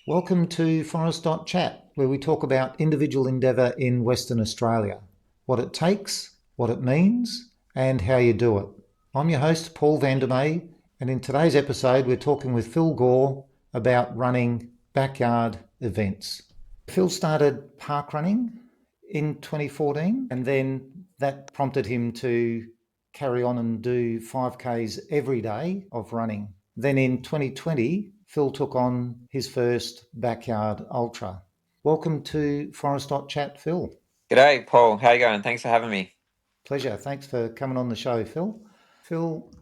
Welcome to Forest Chat, where we talk about individual endeavour in Western Australia, what it takes, what it means, and how you do it. I'm your host, Paul Vandermeer, and in today's episode, we're talking with Phil Gore about running backyard events. Phil started park running in 2014, and then that prompted him to carry on and do 5Ks every day of running. Then in 2020, Phil took on his first backyard ultra. Welcome to Forest Chat, Phil. G'day, Paul. How you going? Thanks for having me. Pleasure. Thanks for coming on the show, Phil. Phil,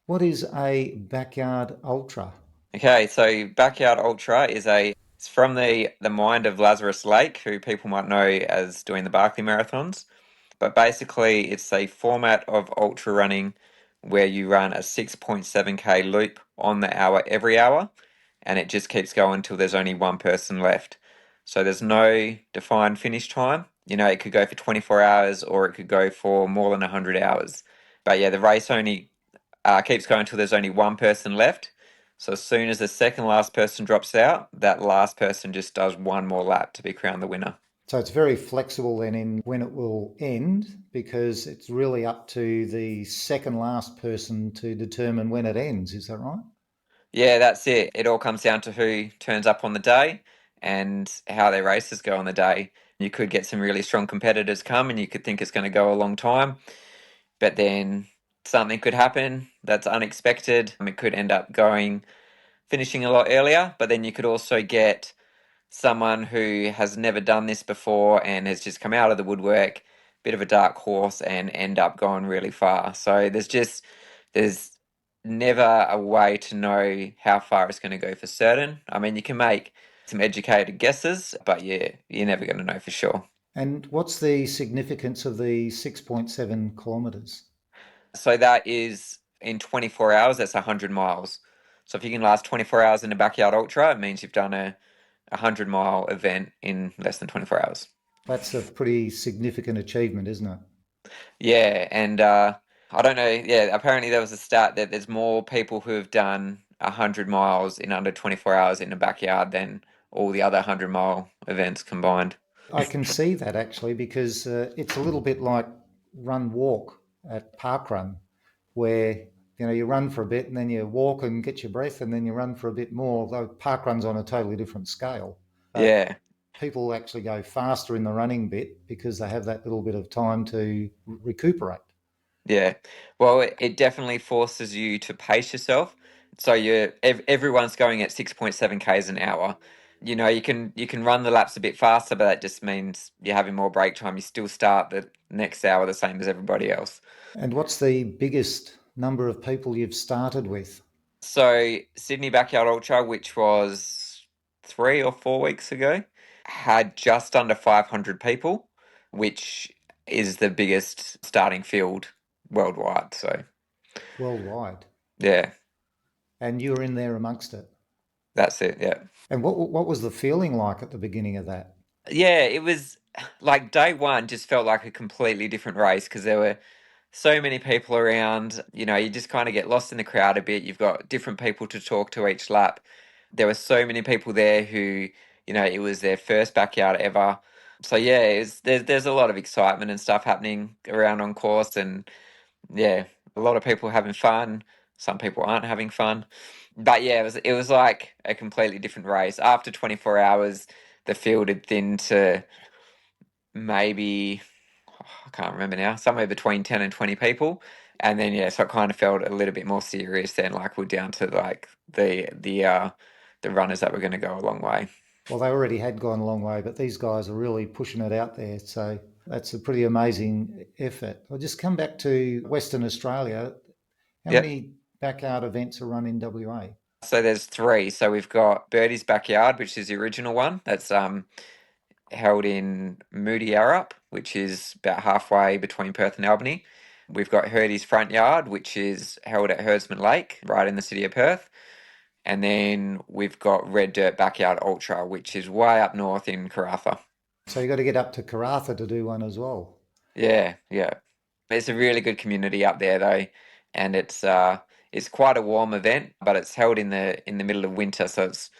what is a backyard ultra? Okay, so Backyard Ultra it's from the mind of Lazarus Lake, who people might know as doing the Barkley marathons. But basically, it's a format of ultra running where you run a 6.7K loop on the hour every hour, and it just keeps going until there's only one person left. So there's no defined finish time. It could go for 24 hours or it could go for more than 100 hours. But yeah, the race only keeps going until there's only one person left. So as soon as the second last person drops out, that last person just does one more lap to be crowned the winner. So it's very flexible then in when it will end because it's really up to the second last person to determine when it ends. Is that right? Yeah, that's it. It all comes down to who turns up on the day and how their races go on the day. You could get some really strong competitors come and you could think it's going to go a long time, but then something could happen that's unexpected. It could end up finishing a lot earlier, but then you could also get someone who has never done this before and has just come out of the woodwork, bit of a dark horse, and end up going really far. So there's never a way to know how far it's going to go for certain. I mean, you can make some educated guesses, but yeah, you're never going to know for sure. And what's the significance of the 6.7 kilometres? So that is in 24 hours, that's 100 miles. So if you can last 24 hours in a backyard ultra, it means you've done a 100-mile event in less than 24 hours. That's a pretty significant achievement, isn't it? Yeah, and I don't know. Yeah, apparently there was a stat that there's more people who have done 100 miles in under 24 hours in the backyard than all the other 100-mile events combined. I can see that actually because it's a little bit like run walk at park run, where you run for a bit and then you walk and get your breath and then you run for a bit more. Although park run's on a totally different scale, but Yeah, people actually go faster in the running bit because they have that little bit of time to recuperate. yeah. Well, it definitely forces you to pace yourself. So everyone's going at 6.7 k's an hour. You can run the laps a bit faster, but that just means you're having more break time. You still start the next hour the same as everybody else. And what's the biggest number of people you've started with? So Sydney Backyard Ultra, which was 3 or 4 weeks ago, had just under 500 people, which is the biggest starting field worldwide. So Worldwide, yeah, and you were in there amongst it. that's it. Yeah. And what was the feeling like at the beginning of that? Yeah, it was like day one just felt like a completely different race because there were so many people around. You just kind of get lost in the crowd a bit. You've got different people to talk to each lap. There were so many people there who, it was their first backyard ever. So yeah, there's a lot of excitement and stuff happening around on course, and yeah, a lot of people having fun. Some people aren't having fun, but yeah, it was like a completely different race. After 24 hours, the field had thinned to maybe, I can't remember now, somewhere between 10 and 20 people. And then yeah, so it kind of felt a little bit more serious then, like we're down to like the runners that were going to go a long way. Well, they already had gone a long way, but these guys are really pushing it out there. So that's a pretty amazing effort. I'll just come back to Western Australia. How Yep. many backyard events are run in WA? So there's three. So we've got Birdie's Backyard, which is the original one. That's held in Moody Yarrup, which is about halfway between Perth and Albany. We've got Hurdy's Front Yard, which is held at Herdsman Lake, right in the city of Perth. And then we've got Red Dirt Backyard Ultra, which is way up north in Karratha. So you've got to get up to Karratha to do one as well. Yeah, yeah. It's a really good community up there though, and it's quite a warm event, but it's held in the middle of winter, so it's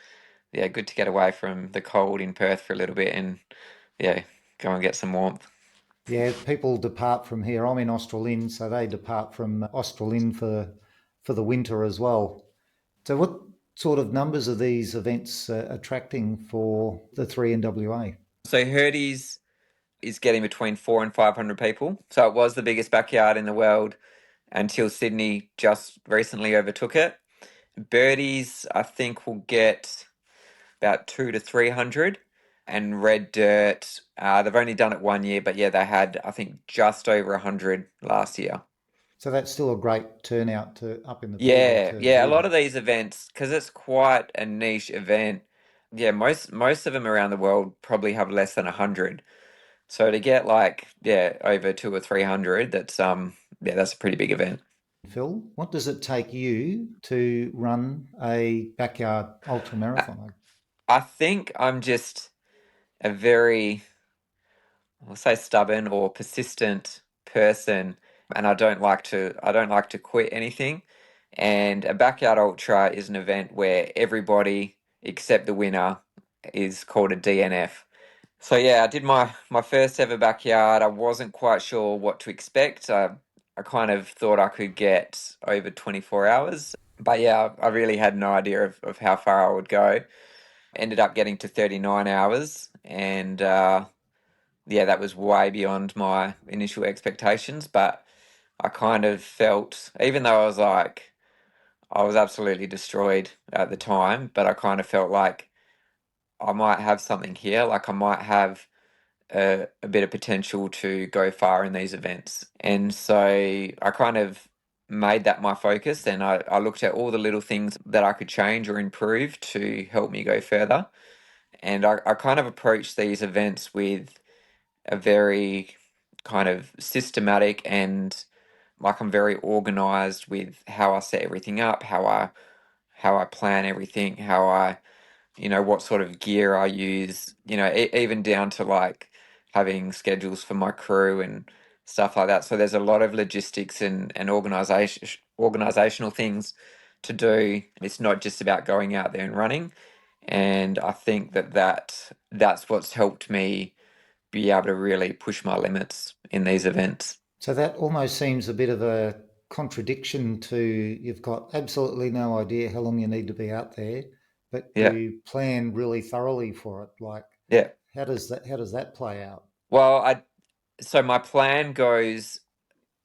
yeah, good to get away from the cold in Perth for a little bit and yeah, go and get some warmth. Yeah, people depart from here. I'm in Australind, so they depart from Australind for the winter as well. So, what sort of numbers are these events attracting for the three in WA? So Hurdy's is getting between 400 and 500 people. So it was the biggest backyard in the world until Sydney just recently overtook it. Birdies, I think, will get about 200 to 300. And Red Dirt, they've only done it 1 year, but yeah, they had, I think, just over 100 last year. So that's still a great turnout to up in the Pilbara Yeah, to yeah, a do lot of that. these events, because it's quite a niche event, yeah, most of them around the world probably have less than 100. So to get like, yeah, over 200 or 300, yeah, that's a pretty big event. Phil, what does it take you to run a backyard ultra I, marathon? I think I'm just a very, I'll say stubborn or persistent person, and I don't like to quit anything. And a backyard ultra is an event where everybody except the winner is called a DNF. So yeah, I did my first ever backyard. I wasn't quite sure what to expect. I kind of thought I could get over 24 hours, but yeah, I really had no idea of how far I would go. Ended up getting to 39 hours, and yeah, that was way beyond my initial expectations. But I kind of felt, even though I was absolutely destroyed at the time, but I kind of felt like I might have something here. Like I might have a bit of potential to go far in these events. And so I kind of made that my focus and I looked at all the little things that I could change or improve to help me go further. And I kind of approached these events with a very kind of systematic and like I'm very organized with how I set everything up, how I plan everything, how I what sort of gear I use, even down to like having schedules for my crew and stuff like that. So there's a lot of logistics and organizational things to do. It's not just about going out there and running. And I think that's what's helped me be able to really push my limits in these events. So that almost seems a bit of a contradiction to you've got absolutely no idea how long you need to be out there, but Yeah. you plan really thoroughly for it. Like Yeah. how does that play out? Well, I so my plan goes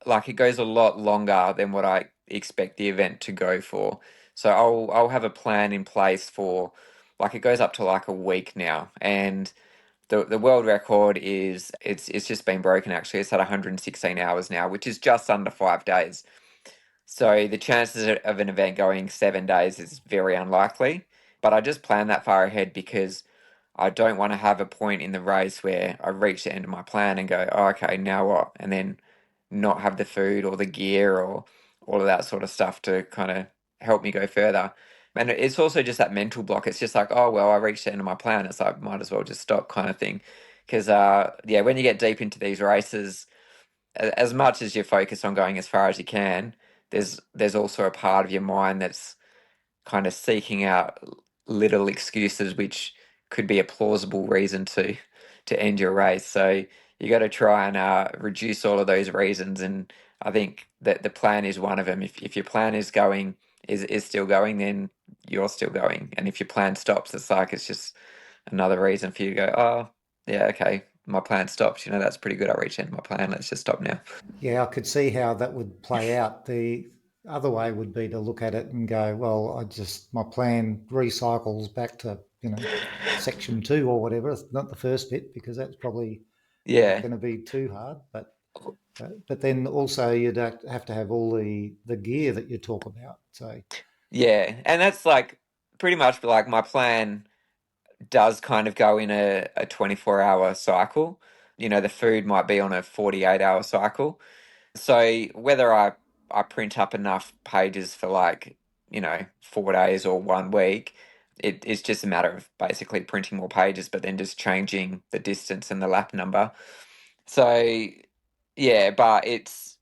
like it goes a lot longer than what I expect the event to go for. So I'll have a plan in place for like it goes up to like a week now, and the world record is it's just been broken actually. It's at 116 hours now, which is just under 5 days. So the chances of an event going 7 days is very unlikely. But I just plan that far ahead because I don't want to have a point in the race where I reach the end of my plan and go, oh, okay, now what? And then not have the food or the gear or all of that sort of stuff to kind of help me go further. And it's also just that mental block. It's just like, oh, well, I reached the end of my plan. It's like, might as well just stop kind of thing. Because, yeah, when you get deep into these races, as much as you're focused on going as far as you can, there's also a part of your mind that's kind of seeking out little excuses which could be a plausible reason to end your race. So you got to try and reduce all of those reasons. And I think that the plan is one of them. If your plan is still going, then you're still going. And if your plan stops, it's like it's just another reason for you to go, oh, yeah, okay, my plan stopped. That's pretty good. I reached the end of my plan. Let's just stop now. Yeah, I could see how that would play out. The other way would be to look at it and go, well, my plan recycles back to, section two or whatever. It's not the first bit because that's probably Yeah. going to be too hard. But then also you'd have to have all the gear that you talk about. So Yeah. And that's like pretty much like my plan does kind of go in a 24-hour cycle. The food might be on a 48-hour cycle. So whether I print up enough pages for like, 4 days or 1 week, it's just a matter of basically printing more pages, but then just changing the distance and the lap number. So yeah, but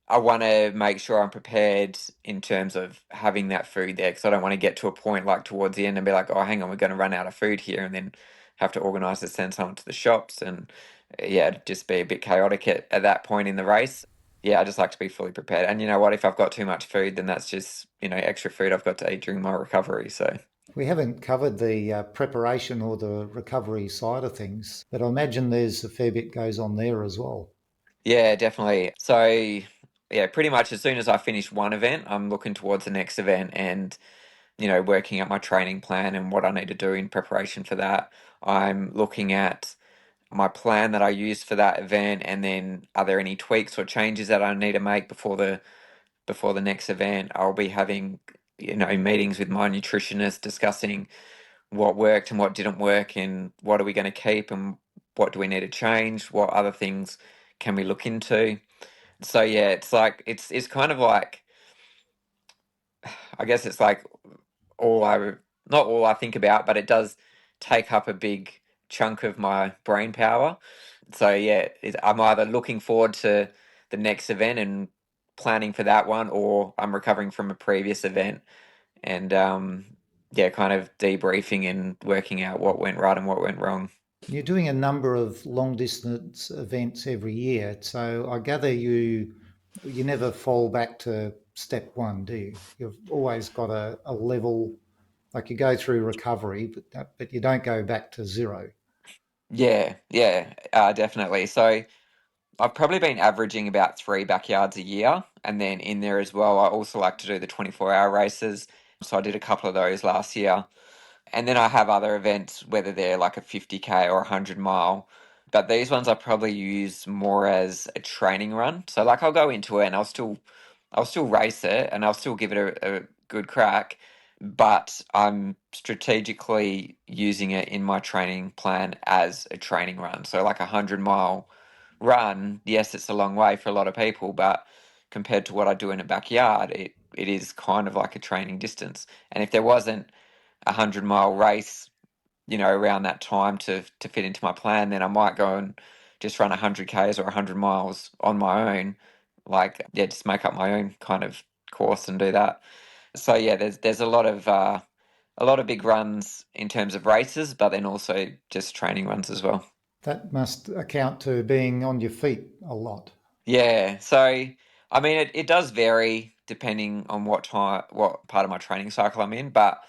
I want to make sure I'm prepared in terms of having that food there because I don't want to get to a point like towards the end and be like, oh, hang on, we're going to run out of food here, and then have to organise to send someone to the shops, and yeah, it'd just be a bit chaotic at that point in the race. Yeah, I just like to be fully prepared. And you know what? If I've got too much food, then that's just, extra food I've got to eat during my recovery. So. We haven't covered the preparation or the recovery side of things, but I imagine there's a fair bit goes on there as well. Yeah, definitely. So, yeah, pretty much as soon as I finish one event, I'm looking towards the next event and, working out my training plan and what I need to do in preparation for that. I'm looking at my plan that I use for that event, and then are there any tweaks or changes that I need to make before the next event? I'll be having, meetings with my nutritionist discussing what worked and what didn't work and what are we going to keep and what do we need to change? What other things can we look into? So yeah, it's kind of like, I guess it's like all I not all I think about, but it does take up a big chunk of my brain power. So yeah, I'm either looking forward to the next event and planning for that one, or I'm recovering from a previous event and yeah, kind of debriefing and working out what went right and what went wrong. You're doing a number of long distance events every year, so I gather you never fall back to step one, do you? You've always got a level, like you go through recovery, but you don't go back to zero. Yeah, yeah, definitely. So I've probably been averaging about 3 backyards a year. And then in there as well, I also like to do the 24-hour races. So I did a couple of those last year. And then I have other events, whether they're like a 50K or a 100 mile. But these ones I probably use more as a training run. So like I'll go into it and I'll still race it and I'll still give it a good crack. But I'm strategically using it in my training plan as a training run. So like a 100 mile run, yes, it's a long way for a lot of people, but compared to what I do in a backyard, it is kind of like a training distance. And if there wasn't a 100 mile race, around that time to fit into my plan, then I might go and just run 100 Ks or 100 miles on my own. Like, yeah, just make up my own kind of course and do that. So yeah, there's a lot of big runs in terms of races, but then also just training runs as well. That must account to being on your feet a lot. Yeah, so I mean, it does vary depending on what part of my training cycle I'm in, but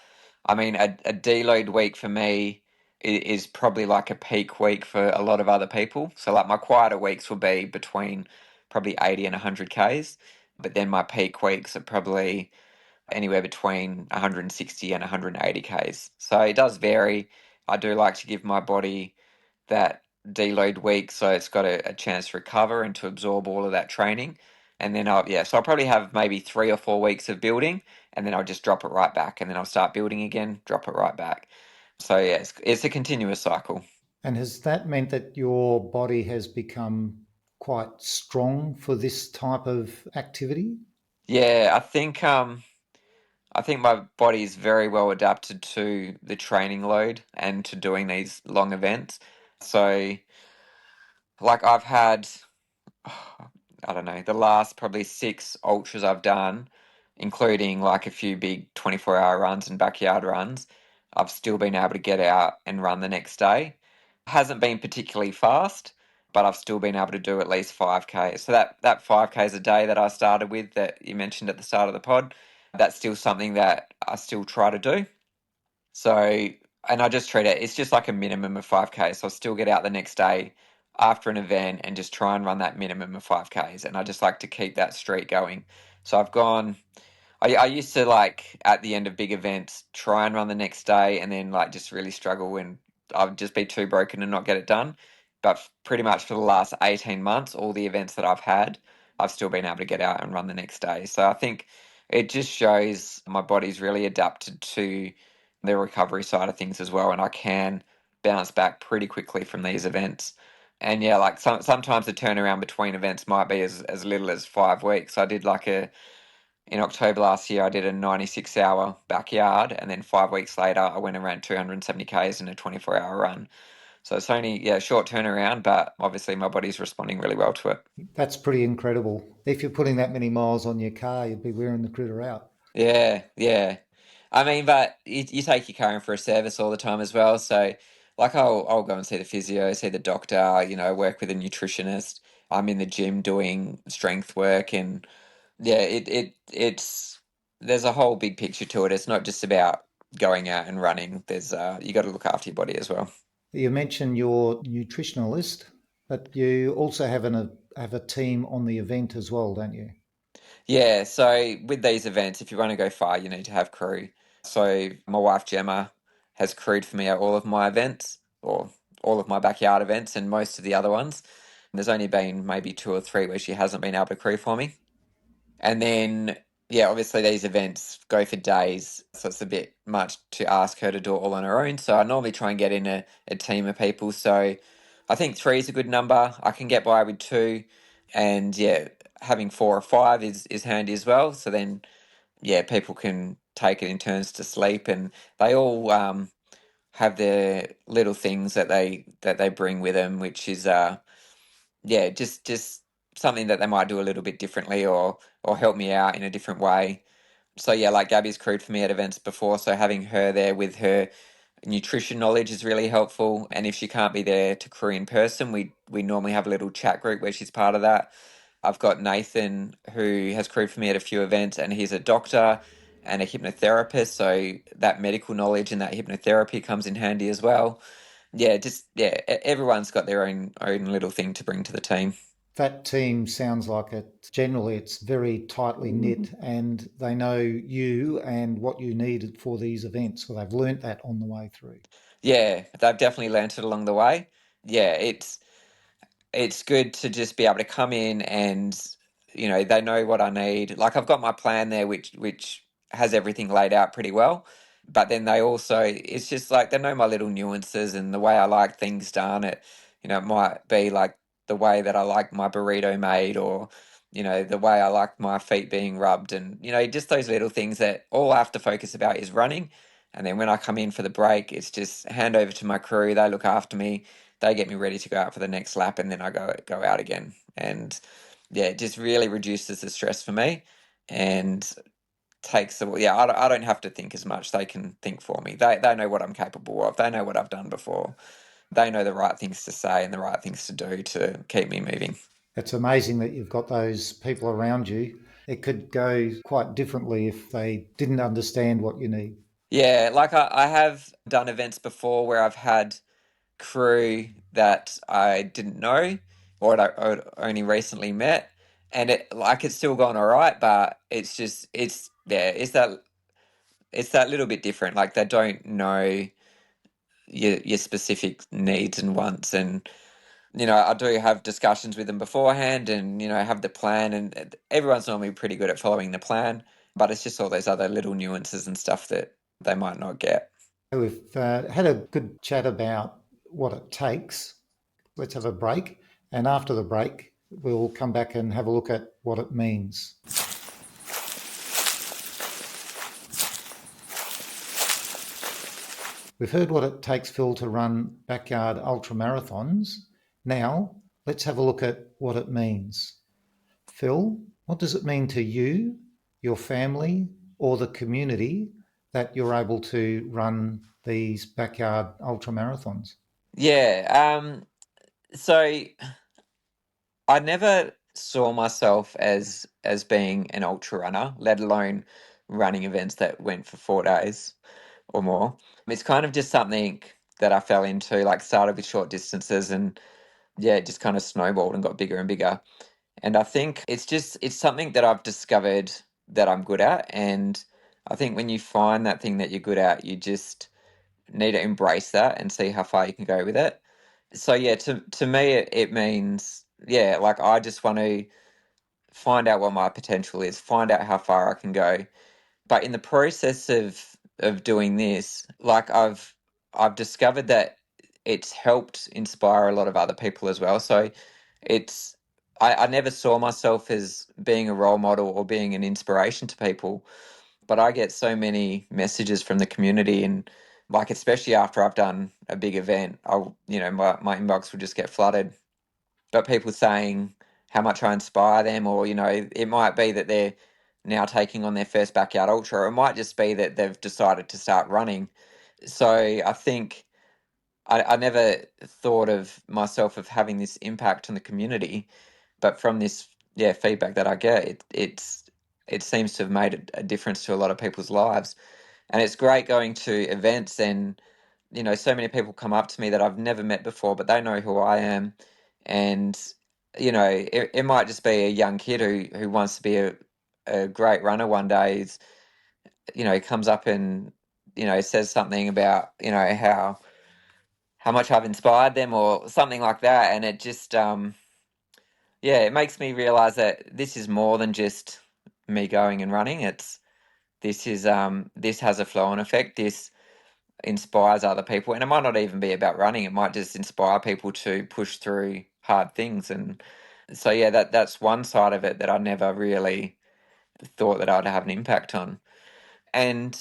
I mean, a deload week for me is probably like a peak week for a lot of other people. So like my quieter weeks will be between probably 80 and 100 Ks, but then my peak weeks are probably anywhere between 160 and 180 Ks. So it does vary. I do like to give my body that deload week so it's got a chance to recover and to absorb all of that training. And then so I'll probably have maybe 3 or 4 weeks of building and then I'll just drop it right back and then I'll start building again, drop it right back. So yeah, it's a continuous cycle. And has that meant that your body has become quite strong for this type of activity? Yeah, I think my body is very well adapted to the training load and to doing these long events. So like I've had I don't know, the last probably 6 ultras I've done, including like a few big 24-hour runs and backyard runs, I've still been able to get out and run the next day. Hasn't been particularly fast, but I've still been able to do at least 5K. So that 5Ks a day that I started with that you mentioned at the start of the pod, that's still something that I still try to do. So, and I just treat it's just like a minimum of 5K. So I'll still get out the next day after an event and just try and run that minimum of 5Ks. And I just like to keep that streak going. So I used to like at the end of big events try and run the next day and then like just really struggle and I'd just be too broken and not get it done. But pretty much for the last 18 months, all the events that I've had, I've still been able to get out and run the next day. So I think it just shows my body's really adapted to the recovery side of things as well, and I can bounce back pretty quickly from these events. And yeah, like sometimes the turnaround between events might be as little as 5 weeks. I did like in October last year, I did a 96-hour backyard, and then 5 weeks later, I went and ran 270 Ks in a 24-hour run. So it's only, yeah, short turnaround, but obviously my body's responding really well to it. That's pretty incredible. If you're putting that many miles on your car, you'd be wearing the critter out. Yeah, yeah. I mean, but you take your car in for a service all the time as well. So, like, I'll go and see the physio, see the doctor, work with a nutritionist. I'm in the gym doing strength work, and yeah, it's there's a whole big picture to it. It's not just about going out and running. There's you got to look after your body as well. You mentioned your nutritionalist, but you also have a team on the event as well, don't you? Yeah, so with these events, if you want to go far, you need to have crew. So my wife Gemma has crewed for me at all of my events, or all of my backyard events, and most of the other ones. There's only been maybe two or three where she hasn't been able to crew for me. And then, yeah, obviously these events go for days, so it's a bit much to ask her to do it all on her own. So I normally try and get in a team of people. So I think three is a good number. I can get by with two, and yeah, having four or five is handy as well. So then, yeah, people can take it in turns to sleep, and they all have their little things that they bring with them, which is yeah, just something that they might do a little bit differently, or help me out in a different way. So yeah, like Gabby's crewed for me at events before, so having her there with her nutrition knowledge is really helpful. And if she can't be there to crew in person, we normally have a little chat group where she's part of that. I've got Nathan who has crewed for me at a few events, and he's a doctor and a hypnotherapist, so that medical knowledge and that hypnotherapy comes in handy as well. Yeah, just yeah, everyone's got their own little thing to bring to the team. That team sounds like it. Generally, it's very tightly knit and they know you and what you need for these events. So they've learnt that on the way through. Yeah, they've definitely learnt it along the way. Yeah, it's good to just be able to come in and they know what I need. Like I've got my plan there, which has everything laid out pretty well. But then they also, it's just like they know my little nuances and the way I like things done. It might be like the way that I like my burrito made, or the way I like my feet being rubbed, and just those little things that all I have to focus about is running. And then when I come in for the break, it's just hand over to my crew. They look after me, they get me ready to go out for the next lap, and then I go out again. And yeah, it just really reduces the stress for me, and takes the yeah. I don't have to think as much. They can think for me. They know what I'm capable of. They know what I've done before. They know the right things to say and the right things to do to keep me moving. It's amazing that you've got those people around you. It could go quite differently if they didn't understand what you need. Yeah, like I have done events before where I've had crew that I didn't know, or that I only recently met, and it's still gone all right, but it's yeah, it's that little bit different. Like they don't know your specific needs and wants, and I do have discussions with them beforehand, and have the plan, and everyone's normally pretty good at following the plan, but it's just all those other little nuances and stuff that they might not get. We've had a good chat about what it takes. Let's have a break. And after the break, we'll come back and have a look at what it means. We've heard what it takes, Phil, to run backyard ultra marathons. Now, let's have a look at what it means. Phil, what does it mean to you, your family, or the community that you're able to run these backyard ultra marathons? Yeah, so I never saw myself as being an ultra runner, let alone running events that went for 4 days or more. It's kind of just something that I fell into, like started with short distances, and yeah, it just kind of snowballed and got bigger and bigger. And I think it's something that I've discovered that I'm good at. And I think when you find that thing that you're good at, you just need to embrace that and see how far you can go with it. So yeah, to me it means, yeah, like I just want to find out what my potential is, find out how far I can go. But in the process of doing this, like I've discovered that it's helped inspire a lot of other people as well. So it's I never saw myself as being a role model or being an inspiration to people, but I get so many messages from the community, and Like especially after I've done a big event, my inbox will just get flooded. But people saying how much I inspire them, or it might be that they're now taking on their first backyard ultra, or it might just be that they've decided to start running. So I think I never thought of myself of having this impact on the community, but from this feedback that I get, it seems to have made a difference to a lot of people's lives. And it's great going to events and so many people come up to me that I've never met before, but they know who I am. And it might just be a young kid who wants to be a great runner one day. He comes up and says something about how much I've inspired them or something like that, and it just it makes me realize that this is more than just me going and running. This has a flow on effect. This inspires other people, and it might not even be about running. It might just inspire people to push through hard things. And so that's one side of it that I never really thought that I'd have an impact on. And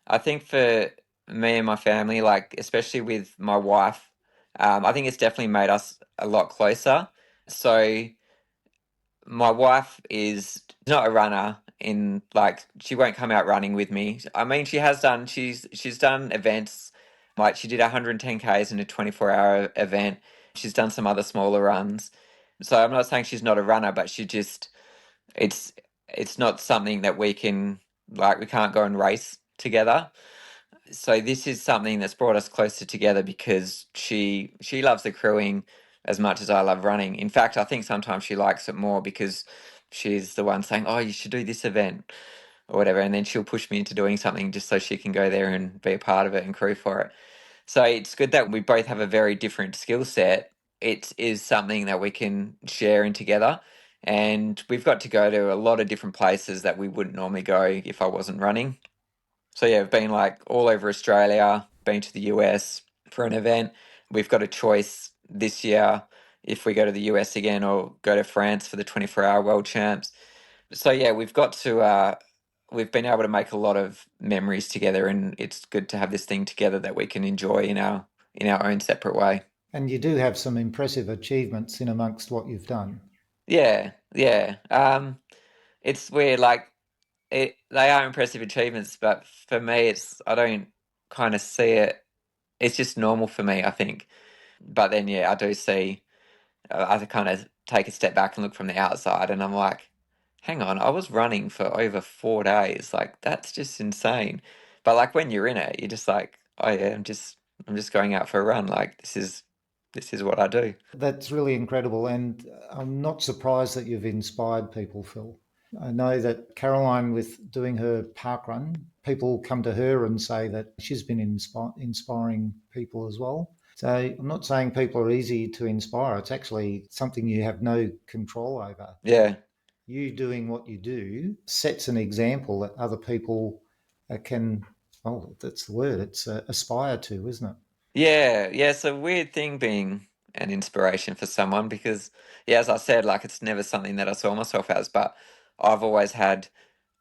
I think for me and my family, like especially with my wife, I think it's definitely made us a lot closer. So my wife is not a runner in like she won't come out running with me. I mean she's done events, like she did 110 Ks in a 24-hour event. She's done some other smaller runs. So I'm not saying she's not a runner, but it's it's not something that we can't go and race together. So this is something that's brought us closer together because she loves the crewing as much as I love running. In fact, I think sometimes she likes it more because she's the one saying, "Oh, you should do this event," or whatever, and then she'll push me into doing something just so she can go there and be a part of it and crew for it. So it's good that we both have a very different skill set. It is something that we can share in together. And we've got to go to a lot of different places that we wouldn't normally go if I wasn't running. So yeah, we've been like all over Australia, been to the US for an event. We've got a choice this year if we go to the US again or go to France for the 24-hour world champs. So yeah, we've been able to make a lot of memories together, and it's good to have this thing together that we can enjoy in our own separate way. And you do have some impressive achievements in amongst what you've done. Yeah, yeah. It's weird, like they are impressive achievements, but for me I don't kind of see it. It's just normal for me, I think. But then, yeah, I do see, I kind of take a step back and look from the outside, and I'm like, hang on, I was running for over 4 days. Like, that's just insane. But like when you're in it, you're just like, oh yeah, I'm just going out for a run. Like, this is what I do. That's really incredible, and I'm not surprised that you've inspired people, Phil. I know that Caroline, with doing her park run, people come to her and say that she's been inspiring people as well. So I'm not saying people are easy to inspire. It's actually something you have no control over. Yeah. But you doing what you do sets an example that other people can, well, that's the word, it's aspire to, isn't it? Yeah, yeah, it's a weird thing being an inspiration for someone because, yeah, as I said, like it's never something that I saw myself as, but I've always had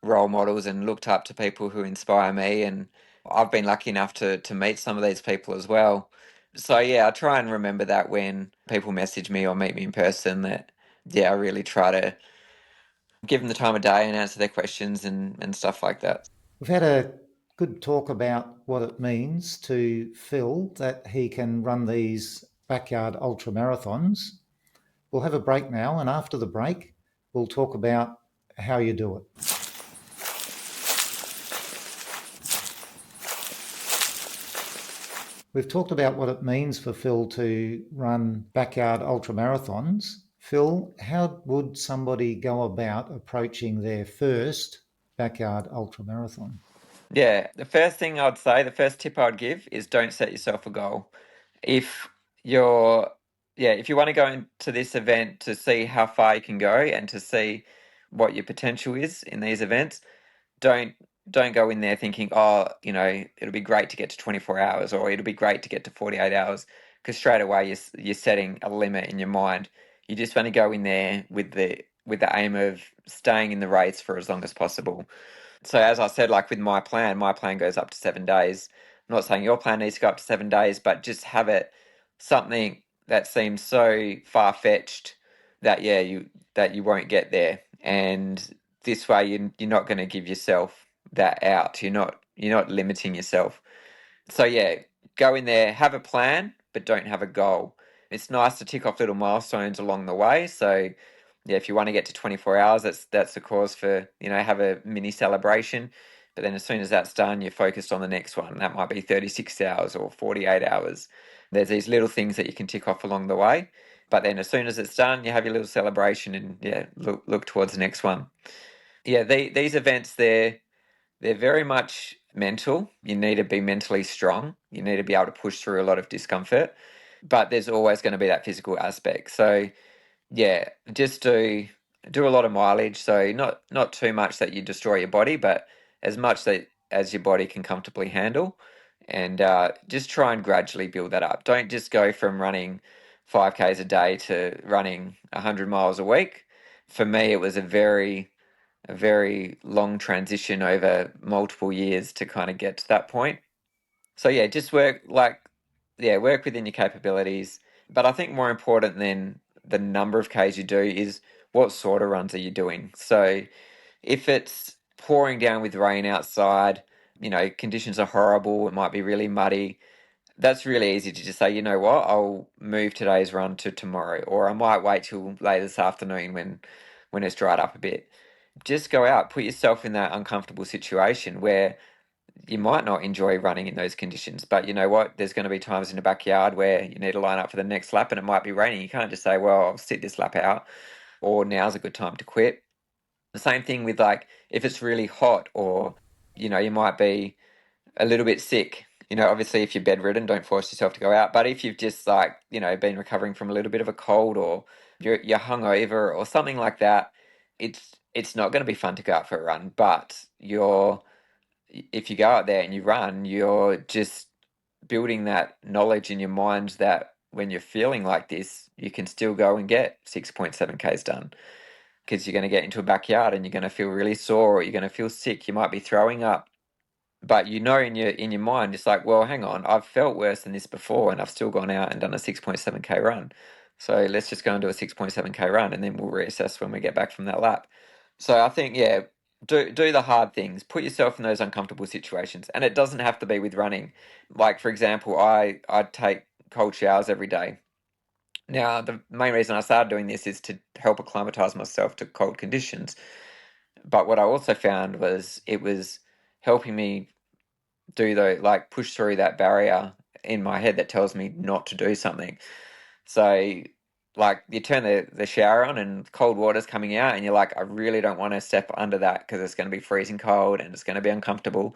role models and looked up to people who inspire me, and I've been lucky enough to meet some of these people as well. So yeah, I try and remember that when people message me or meet me in person that yeah, I really try to give them the time of day and answer their questions and stuff like that. We've had a good talk about what it means to Phil that he can run these backyard ultra marathons. We'll have a break now, and after the break, we'll talk about how you do it. We've talked about what it means for Phil to run backyard ultra marathons. Phil, how would somebody go about approaching their first backyard ultra marathon? Yeah, the first thing I'd say, the first tip I'd give is don't set yourself a goal. If you're, yeah, if you want to go into this event to see how far you can go and to see what your potential is in these events, don't don't go in there thinking, oh, it'll be great to get to 24 hours or it'll be great to get to 48 hours, because straight away you're setting a limit in your mind. You just want to go in there with the aim of staying in the race for as long as possible. So as I said, like with my plan goes up to 7 days. not saying your plan needs to go up to 7 days, but just have it something that seems so far-fetched that you won't get there. And this way you're not going to give yourself that out. You're not limiting yourself. So yeah, go in there, have a plan, but don't have a goal. It's nice to tick off little milestones along the way. So yeah, if you want to get to 24 hours, that's the cause for, have a mini celebration. But then as soon as that's done, you're focused on the next one. That might be 36 hours or 48 hours. There's these little things that you can tick off along the way. But then as soon as it's done, you have your little celebration and yeah, look towards the next one. Yeah, these events, they're very much mental. You need to be mentally strong. You need to be able to push through a lot of discomfort, but there's always going to be that physical aspect. So yeah, just do a lot of mileage. So not too much that you destroy your body, but as much that as your body can comfortably handle, and just try and gradually build that up. Don't just go from running 5Ks a day to running 100 miles a week. For me, it was a very long transition over multiple years to kind of get to that point. So yeah, just work within your capabilities. But I think more important than the number of Ks you do is what sort of runs are you doing. So if it's pouring down with rain outside, conditions are horrible, it might be really muddy. That's really easy to just say, you know what, I'll move today's run to tomorrow, or I might wait till later this afternoon when it's dried up a bit. Just go out, put yourself in that uncomfortable situation where you might not enjoy running in those conditions, but you know what? There's going to be times in the backyard where you need to line up for the next lap and it might be raining. You can't just say, well, I'll sit this lap out, or now's a good time to quit. The same thing with like if it's really hot, or you might be a little bit sick. Obviously, if you're bedridden, don't force yourself to go out. But if you've just been recovering from a little bit of a cold, or you're hungover or something like that, it's not going to be fun to go out for a run. But if you go out there and you run, you're just building that knowledge in your mind that when you're feeling like this, you can still go and get 6.7 Ks done, because you're going to get into a backyard and you're going to feel really sore, or you're going to feel sick. You might be throwing up, but in your mind, it's like, well, hang on, I've felt worse than this before, and I've still gone out and done a 6.7K run. So let's just go and do a 6.7K run, and then we'll reassess when we get back from that lap. So I think, yeah, do the hard things. Put yourself in those uncomfortable situations, and it doesn't have to be with running. Like for example, I take cold showers every day. Now, the main reason I started doing this is to help acclimatize myself to cold conditions. But what I also found was it was helping me push through that barrier in my head that tells me not to do something. So like you turn the shower on and cold water's coming out and you're like, I really don't want to step under that because it's going to be freezing cold and it's going to be uncomfortable.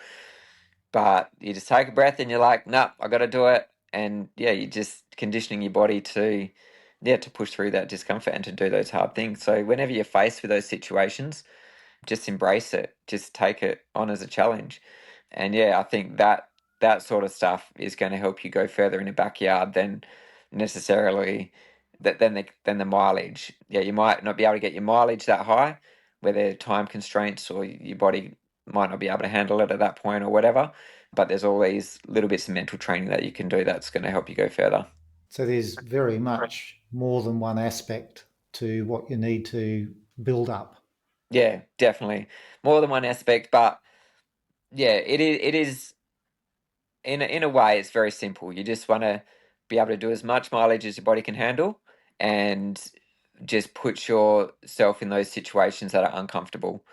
But you just take a breath and you're like, nah, I got to do it. And yeah, you're just conditioning your body to push through that discomfort and to do those hard things. So whenever you're faced with those situations, just embrace it. Just take it on as a challenge. And yeah, I think that sort of stuff is going to help you go further in a backyard than necessarily than the mileage. Yeah, you might not be able to get your mileage that high, where there are time constraints or your body might not be able to handle it at that point or whatever. But there's all these little bits of mental training that you can do that's going to help you go further. So there's very much more than one aspect to what you need to build up. Yeah, definitely. More than one aspect, but yeah, it is in a way, it's very simple. You just want to be able to do as much mileage as your body can handle, and just put yourself in those situations that are uncomfortable,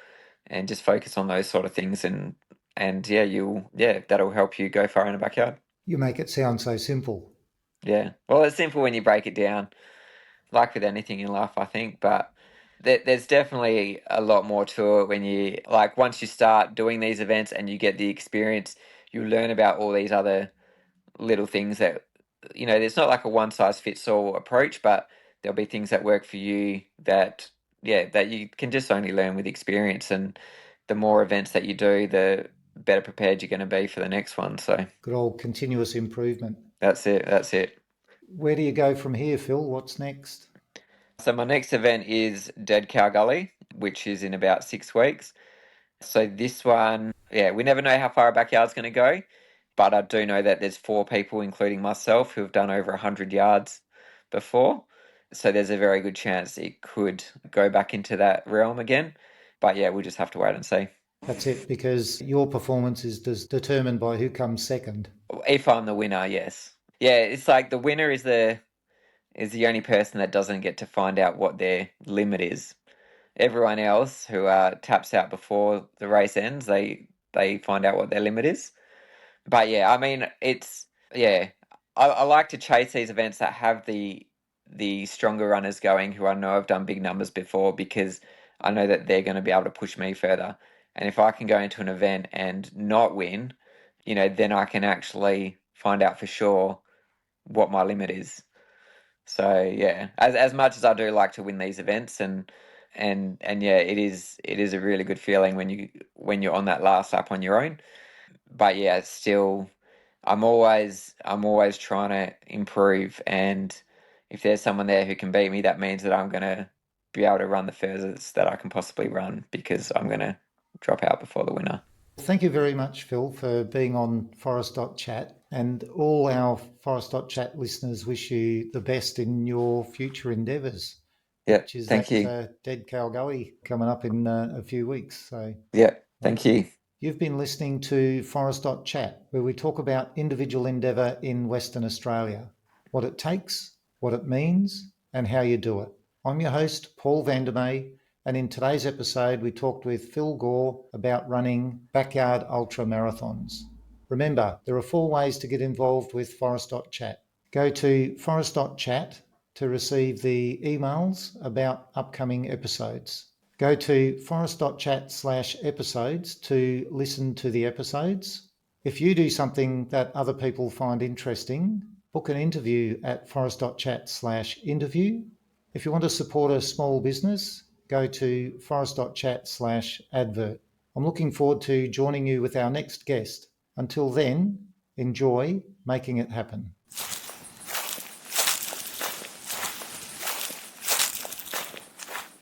and just focus on those sort of things, and that'll help you go far in the backyard. You make it sound so simple. Yeah, well, it's simple when you break it down, like with anything in life, I think, but. There's definitely a lot more to it when once you start doing these events and you get the experience, you learn about all these other little things that it's not like a one size fits all approach, but there'll be things that work for you that you can just only learn with experience. And the more events that you do, the better prepared you're going to be for the next one. So Good old continuous improvement. that's it. Where do you go from here, Phil? What's next? So my next event is Dead Cow Gully, which is in about 6 weeks. So this one, yeah, we never know how far our backyard's going to go. but I do know that there's 4 people, including myself, who have done over 100 yards before. So there's a very good chance it could go back into that realm again. But yeah, we'll just have to wait and see. That's it, because your performance is determined by who comes second. If I'm the winner, yes. Yeah, it's like the winner is the only person that doesn't get to find out what their limit is. Everyone else who taps out before the race ends, they find out what their limit is. But yeah, I mean, yeah. I like to chase these events that have the stronger runners going who I know have done big numbers before, because I know that they're going to be able to push me further. And if I can go into an event and not win, then I can actually find out for sure what my limit is. So yeah, as much as I do like to win these events, and yeah, it is a really good feeling when you're on that last lap on your own. But yeah, still, I'm always trying to improve, and if there's someone there who can beat me, that means that I'm gonna be able to run the furthest that I can possibly run, because I'm gonna drop out before the winner. Thank you very much, Phil, for being on Forest.chat. And all our Forest.chat listeners wish you the best in your future endeavours, Yeah, which is thank that you. Dead Cow Gully coming up in a few weeks. So Yeah, uh, thank you. you've been listening to Forest.chat, where we talk about individual endeavour in Western Australia, what it takes, what it means, and how you do it. I'm your host, Paul Vandermeer, and in today's episode, we talked with Phil Gore about running backyard ultra marathons. Remember, there are 4 ways to get involved with Forest.chat. Go to Forest.chat to receive the emails about upcoming episodes. Go to forest.chat/episodes to listen to the episodes. If you do something that other people find interesting, book an interview at forest.chat/interview. If you want to support a small business, go to forest.chat/advert. I'm looking forward to joining you with our next guest. Until then, enjoy making it happen.